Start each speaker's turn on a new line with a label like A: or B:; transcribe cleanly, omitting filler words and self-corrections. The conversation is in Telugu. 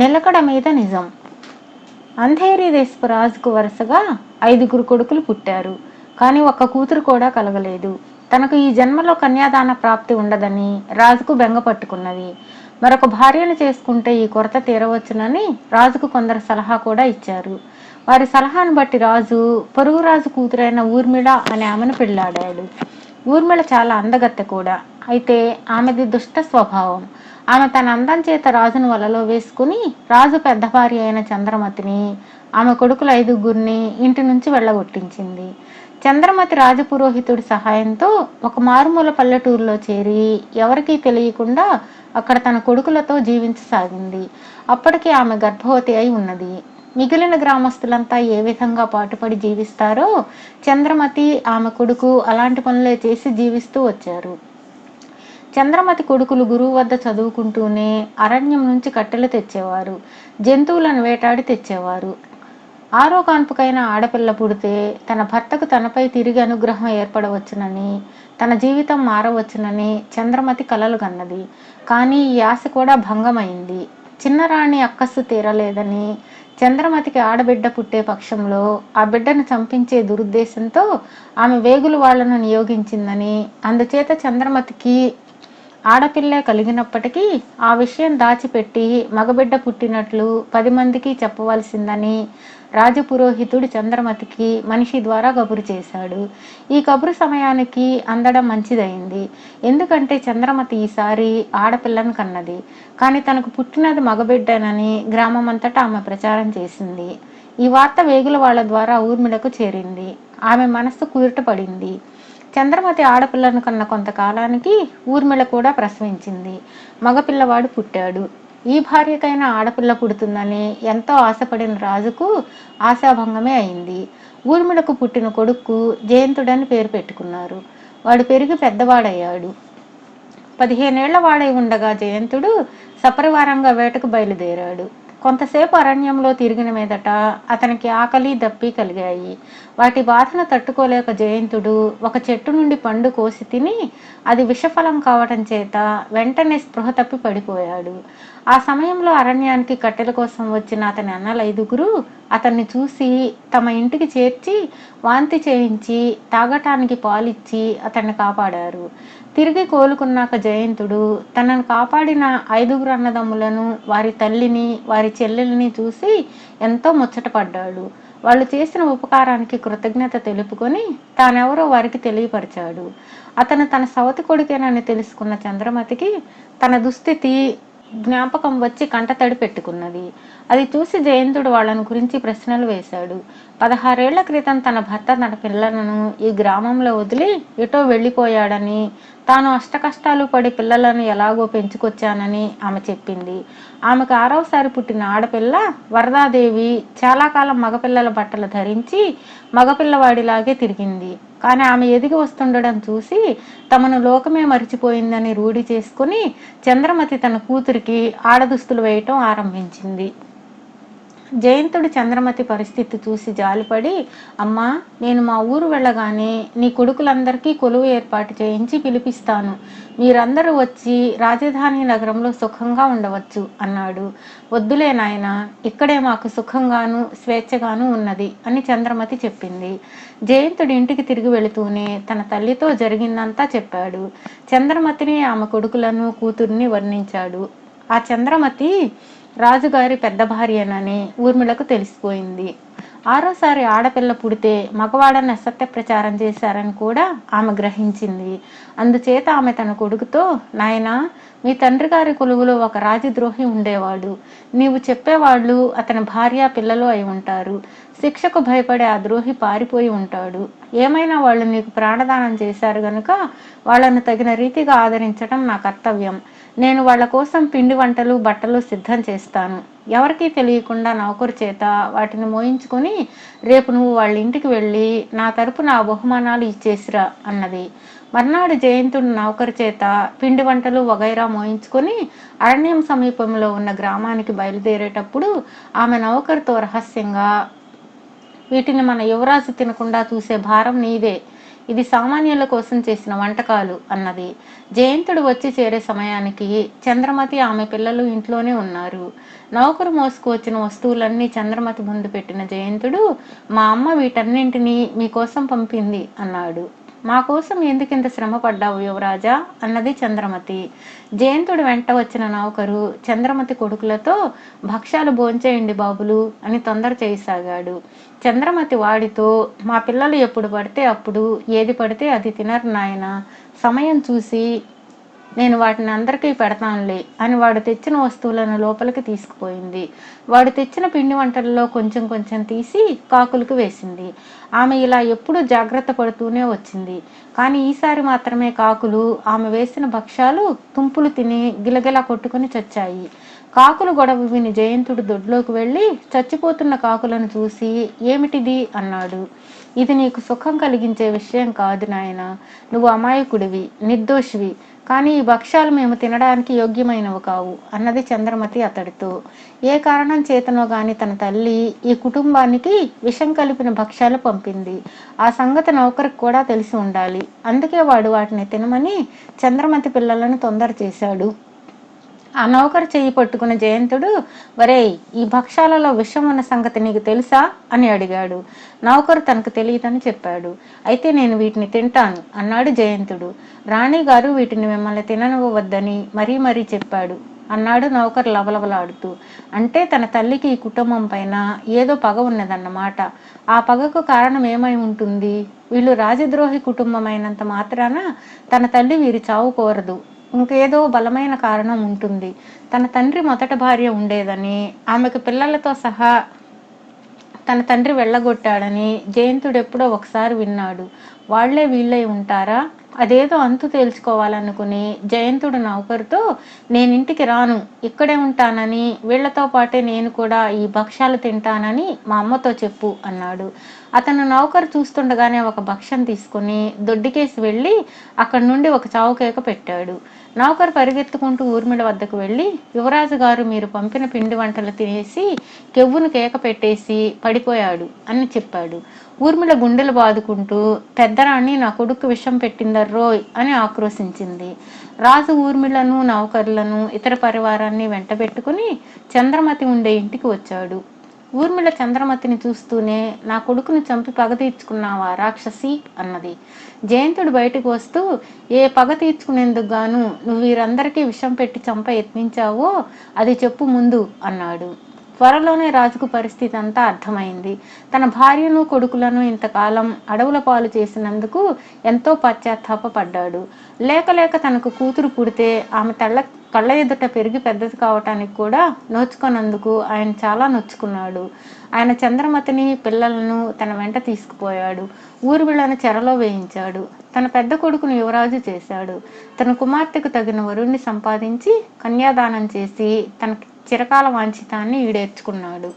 A: నిలకడ మీద నిజం. అంధేరి దేశపు రాజుకు వరుసగా 5 కొడుకులు పుట్టారు. కానీ ఒక్క కూతురు కూడా కలగలేదు. తనకు ఈ జన్మలో కన్యాదాన ప్రాప్తి ఉండదని రాజుకు బెంగ పట్టుకున్నది. మరొక భార్యను చేసుకుంటే ఈ కొరత తీరవచ్చునని రాజుకు కొందరు సలహా కూడా ఇచ్చారు. వారి సలహాను బట్టి రాజు పొరుగు రాజు కూతురైన ఊర్మిళ అనే ఆమెను పెళ్లాడాడు. ఊర్మిళ చాలా అందగత్తె కూడా. అయితే ఆమెది దుష్ట స్వభావం. ఆమె తన అందం చేత రాజును వలలో వేసుకుని రాజు పెద్ద భార్య అయిన చంద్రమతిని, ఆమె కొడుకుల 5 ఇంటి నుంచి వెళ్ళగొట్టించింది. చంద్రమతి రాజపురోహితుడి సహాయంతో ఒక మారుమూల పల్లెటూరులో చేరి ఎవరికీ తెలియకుండా అక్కడ తన కొడుకులతో జీవించసాగింది. అప్పటికి ఆమె గర్భవతి అయి ఉన్నది. మిగిలిన గ్రామస్తులంతా ఏ విధంగా పాటుపడి జీవిస్తారో చంద్రమతి, ఆమె కొడుకు అలాంటి పనులే చేసి జీవిస్తూ వచ్చారు. చంద్రమతి కొడుకులు గురువు వద్ద చదువుకుంటూనే అరణ్యం నుంచి కట్టెలు తెచ్చేవారు, జంతువులను వేటాడి తెచ్చేవారు. ఆరో కాన్పుకైన ఆడపిల్ల పుడితే తన భర్తకు తనపై తిరిగి అనుగ్రహం ఏర్పడవచ్చునని, తన జీవితం మారవచ్చునని చంద్రమతి కలలు కన్నది. కానీ ఈ ఆశ కూడా భంగమైంది. చిన్నరాణి అక్కస్సు తీరలేదని చంద్రమతికి ఆడబిడ్డ పుట్టే పక్షంలో ఆ బిడ్డను చంపించే దురుద్దేశంతో ఆమె వేగులు వాళ్లను నియోగించిందని, అందుచేత చంద్రమతికి ఆడపిల్లే కలిగినప్పటికీ ఆ విషయం దాచిపెట్టి మగబిడ్డ పుట్టినట్లు 10 మందికి చెప్పవలసిందని రాజపురోహితుడు చంద్రమతికి మనిషి ద్వారా కబురు చేశాడు. ఈ కబురు సమయానికి అందడం మంచిదైంది. ఎందుకంటే చంద్రమతి ఈసారి ఆడపిల్లను కన్నది. కానీ తనకు పుట్టినది మగబిడ్డనని గ్రామమంతటా ఆమె ప్రచారం చేసింది. ఈ వార్త వేగుల వాళ్ల ద్వారా ఊర్మిళకు చేరింది. ఆమె మనస్సు కుదుటపడింది. చంద్రమతి ఆడపిల్లను కన్న కొంతకాలానికి ఊర్మిళ కూడా ప్రసవించింది. మగపిల్లవాడు పుట్టాడు. ఈ భార్యకైనా ఆడపిల్ల పుడుతుందని ఎంతో ఆశపడిన రాజుకు ఆశాభంగమే అయింది. ఊర్మిళకు పుట్టిన కొడుకు జయంతుడని పేరు పెట్టుకున్నారు. వాడు పెరిగి పెద్దవాడయ్యాడు. 15 ఏళ్ల వాడై ఉండగా జయంతుడు సపరివారంగా వేటకు బయలుదేరాడు. కొంతసేపు అరణ్యంలో తిరిగిన మీదట అతనికి ఆకలి, దప్పి కలిగాయి. వాటి బాధను తట్టుకోలేక జయంతుడు ఒక చెట్టు నుండి పండు కోసి తిని అది విషఫలం కావటం చేత వెంటనే స్పృహ తప్పి పడిపోయాడు. ఆ సమయంలో అరణ్యానికి కట్టెల కోసం వచ్చిన అతని అన్నలు 5 అతన్ని చూసి తమ ఇంటికి చేర్చి వాంతి చేయించి తాగటానికి పాలిచ్చి అతన్ని కాపాడారు. తిరిగి కోలుకున్నాక జయంతుడు తనను కాపాడిన 5 అన్నదమ్ములను, వారి తల్లిని, వారి చెల్లెల్ని చూసి ఎంతో ముచ్చటపడ్డాడు. వాళ్ళు చేసిన ఉపకారానికి కృతజ్ఞత తెలుపుకొని తానెవరో వారికి తెలియపరిచాడు. అతను తన సవతి కొడుకేనని తెలుసుకున్న చంద్రమతికి తన దుస్థితి జ్ఞాపకం వచ్చి కంటతడి పెట్టుకున్నది. అది చూసి జయంతుడు వాళ్ళను గురించి ప్రశ్నలు వేశాడు. 16 ఏళ్ల క్రితం తన భర్త తన పిల్లలను ఈ గ్రామంలో వదిలి ఎటో వెళ్ళిపోయాడని, తాను అష్టకష్టాలు పడి పిల్లలను ఎలాగో పెంచుకొచ్చానని ఆమె చెప్పింది. ఆమెకు 6వసారి పుట్టిన ఆడపిల్ల వరదాదేవి చాలా కాలం మగపిల్లల బట్టలు ధరించి మగపిల్లవాడిలాగే తిరిగింది. కానీ ఆమె ఎదిగి వస్తుండడం చూసి తమను లోకమే మరిచిపోయిందని రూఢి చేసుకుని చంద్రమతి తన కూతురికి ఆడదుస్తులు వేయటం ఆరంభించింది. జయంతుడు చంద్రమతి పరిస్థితి చూసి జాలిపడి, అమ్మా, నేను మా ఊరు వెళ్ళగానే నీ కొడుకులందరికీ కొలువు ఏర్పాటు చేయించి పిలిపిస్తాను. మీరందరూ వచ్చి రాజధాని నగరంలో సుఖంగా ఉండవచ్చు అన్నాడు. వద్దులే నాయనా, ఇక్కడే మాకు సుఖంగాను స్వేచ్ఛగాను ఉన్నది అని చంద్రమతి చెప్పింది. జయంతుడు ఇంటికి తిరిగి వెళుతూనే తన తల్లితో జరిగిందంతా చెప్పాడు. చంద్రమతిని, ఆమె కొడుకులను, కూతుర్ని వర్ణించాడు. ఆ చంద్రమతి రాజుగారి పెద్ద భార్యనని ఊర్మిళకు తెలిసిపోయింది. 6వసారి ఆడపిల్ల పుడితే మగవాడని అసత్య ప్రచారం చేశారని కూడా ఆమె గ్రహించింది. అందుచేత ఆమె తన కొడుకుతో, నాయనా, మీ తండ్రి గారి కొలువులో ఒక రాజద్రోహి ఉండేవాడు. నీవు చెప్పేవాళ్ళు అతని భార్య, పిల్లలు అయి ఉంటారు. శిక్షకు భయపడే ఆ ద్రోహి పారిపోయి ఉంటాడు. ఏమైనా వాళ్ళు నీకు ప్రాణదానం చేశారు గనుక వాళ్ళను తగిన రీతిగా ఆదరించడం నా కర్తవ్యం. నేను వాళ్ళ కోసం పిండి వంటలు, బట్టలు సిద్ధం చేస్తాను. ఎవరికీ తెలియకుండా నౌకరు చేత వాటిని మోయించుకొని రేపు నువ్వు వాళ్ళ ఇంటికి వెళ్ళి నా తరపున ఆ బహుమానాలు ఇచ్చేసిరా అన్నది. మర్నాడు జయంతుడు నౌకరు చేత పిండి వంటలు వగైరా మోయించుకొని అరణ్యం సమీపంలో ఉన్న గ్రామానికి బయలుదేరేటప్పుడు ఆమె నౌకరుతో రహస్యంగా, వీటిని మన యువరాజు తినకుండా చూసే భారం నీదే. ఇది సామాన్యుల కోసం చేసిన వంటకాలు అన్నది. జయంతుడు వచ్చి చేరే సమయానికి చంద్రమతి ఆమె పిల్లలు ఇంట్లోనే ఉన్నారు. నౌకరు మోసుకువచ్చిన వస్తువులన్నీ చంద్రమతి ముందు పెట్టిన జయంతుడు, మా అమ్మ వీటన్నింటినీ మీకోసం పంపింది అన్నాడు. మా కోసం ఎందుకింత శ్రమ పడ్డావు యువరాజా అన్నది చంద్రమతి. జయంతుడు వెంట వచ్చిన నౌకరు చంద్రమతి కొడుకులతో, భక్ష్యాలు భోంచేయండి బాబులు అని తొందర చేయసాగాడు. చంద్రమతి వాడితో, మా పిల్లలు ఎప్పుడు పడితే అప్పుడు ఏది పడితే అది తినరు నాయన, సమయం చూసి నేను వాటిని అందరికీ పెడతానులే అని వాడు తెచ్చిన వస్తువులను లోపలికి తీసుకుపోయింది. వాడు తెచ్చిన పిండి వంటలలో కొంచెం కొంచెం తీసి కాకులకు వేసింది. ఆమె ఇలా ఎప్పుడూ జాగ్రత్త పడుతూనే వచ్చింది. కానీ ఈసారి మాత్రమే కాకులు ఆమె వేసిన భక్ష్యాలు తుంపులు తిని గిలగిలా కొట్టుకుని చచ్చాయి. కాకులు గొడవ విని జయంతుడు దొడ్లోకి వెళ్ళి చచ్చిపోతున్న కాకులను చూసి, ఏమిటిది అన్నాడు. ఇది నీకు సుఖం కలిగించే విషయం కాదు నాయన, నువ్వు అమాయకుడివి, నిర్దోషివి, కానీ ఈ భక్ష్యాలు మేము తినడానికి యోగ్యమైనవి కావు అన్నది చంద్రమతి అతడితో. ఏ కారణం చేతనో గాని తన తల్లి ఈ కుటుంబానికి విషం కలిపిన భక్ష్యాలు పంపింది. ఆ సంగతి నౌకరికి కూడా తెలిసి ఉండాలి. అందుకే వాడు వాటిని తినమని చంద్రమతి పిల్లలను తొందర చేశాడు. ఆ నౌకరు చెయ్యి పట్టుకున్న జయంతుడు, వరేయ్, ఈ భక్ష్యాలలో విషం ఉన్న సంగతి నీకు తెలుసా అని అడిగాడు. నౌకరు తనకు తెలియదని చెప్పాడు. అయితే నేను వీటిని తింటాను అన్నాడు జయంతుడు. రాణిగారు వీటిని మిమ్మల్ని తిననివ్వవద్దని మరీ మరీ చెప్పాడు అన్నాడు నౌకరు లవలవలాడుతూ. అంటే తన తల్లికి ఈ కుటుంబం పైన ఏదో పగ ఉన్నదన్నమాట. ఆ పగకు కారణం ఏమై ఉంటుంది? వీళ్ళు రాజద్రోహి కుటుంబం అయినంత మాత్రాన తన తల్లి వీరి చావు కోరదు. ఇంకేదో బలమైన కారణం ఉంటుంది. తన తండ్రి మొదట భార్య ఉండేదని, ఆమెకు పిల్లలతో సహా తన తండ్రి వెళ్ళగొట్టాడని జయంతుడు ఎప్పుడో ఒకసారి విన్నాడు. వాళ్లే వీళ్ళై ఉంటారా? అదేదో అంతు తేల్చుకోవాలనుకుని జయంతుడు నౌకరుతో, నేనింటికి రాను, ఇక్కడే ఉంటానని, వీళ్లతో పాటే నేను కూడా ఈ భక్ష్యాలు తింటానని మా అమ్మతో చెప్పు అన్నాడు. అతను నౌకరు చూస్తుండగానే ఒక భక్ష్యం తీసుకుని దొడ్డికేసి వెళ్ళి అక్కడి నుండి ఒక చావు కేక పెట్టాడు. నౌకరు పరిగెత్తుకుంటూ ఊర్మిళ వద్దకు వెళ్ళి, యువరాజు గారు మీరు పంపిన పిండి వంటలు తినేసి కెవ్వును కేక పెట్టేసి పడిపోయాడు అని చెప్పాడు. ఊర్మిళ గుండెలు బాదుకుంటూ, పెద్దరాణి నా కొడుకు విషం పెట్టిందర్రోయ్ అని ఆక్రోశించింది. రాజు ఊర్మిళను, నౌకర్లను, ఇతర పరివారాన్ని వెంటబెట్టుకుని చంద్రమతి ఉండే ఇంటికి వచ్చాడు. ఊర్మిళ చంద్రమతిని చూస్తూనే, నా కొడుకును చంపి పగ తీర్చుకున్నావా రాక్షసి అన్నది. జయంతుడు బయటకు వస్తూ, ఏ పగ తీర్చుకునేందుకు గాను నువ్వు వీరందరికీ విషం పెట్టి చంప యత్నించావో అది చెప్పు ముందు అన్నాడు. త్వరలోనే రాజుకు పరిస్థితి అంతా అర్థమైంది. తన భార్యను, కొడుకులను ఇంతకాలం అడవుల పాలు చేసినందుకు ఎంతో పశ్చాత్తాపపడ్డాడు. లేక లేక తనకు కూతురు పుడితే ఆమె కళ్ళ ఎదుట పెరిగి పెద్దది కావటానికి కూడా నోచుకున్నందుకు ఆయన చాలా నొచ్చుకున్నాడు. ఆయన చంద్రమతిని, పిల్లలను తన వెంట తీసుకుపోయాడు. ఊర్మిళను చెరలో వేయించాడు. తన పెద్ద కొడుకును యువరాజు చేశాడు. తన కుమార్తెకు తగిన వరుణ్ణి సంపాదించి కన్యాదానం చేసి తన చిరకాల వాంఛితాన్ని ఈడేర్చుకున్నాడు.